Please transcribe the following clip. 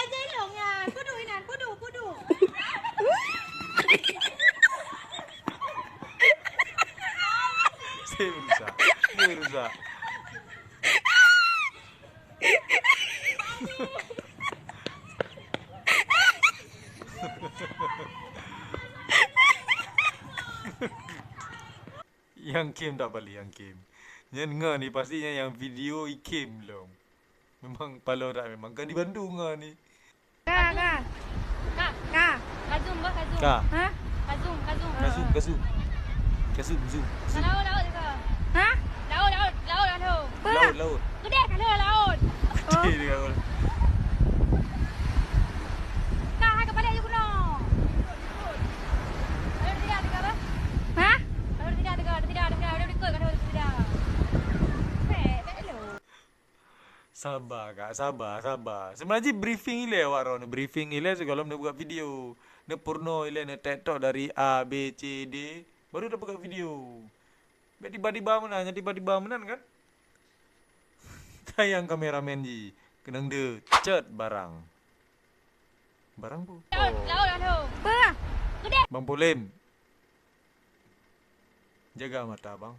aja dong ya. Kudu inan, kudu. Saya berusaha. Yang Kim tak balik yang Kim. Yang ngah ni pastinya yang video Kim dong. Memang palau tak memang kan di Bandung ngah ni. Kak. Kazum bah, kazum. Ka. Hah? Kazum. Kasum. Zoom. Laut ke? Hah? Laut tu. Laut. Gede kan laut. Oh. Dia kau. Kah kepada you kuno. Lalu tidak apa? Hah? Lalu tidak. Udah ikut kan tidak. Lo. Sabar kak, sabar. Sebenarnya briefing ile awak ron, briefing ile segala nak buat video. Nak porno ile nak TikTok dari A B C D baru dah buat video. Tiba-tiba menan kan? Tayang kameramen ji, kenang de cet barang. Barang bu. Laut tu. Apa? Bang Polim. Jaga mata bang.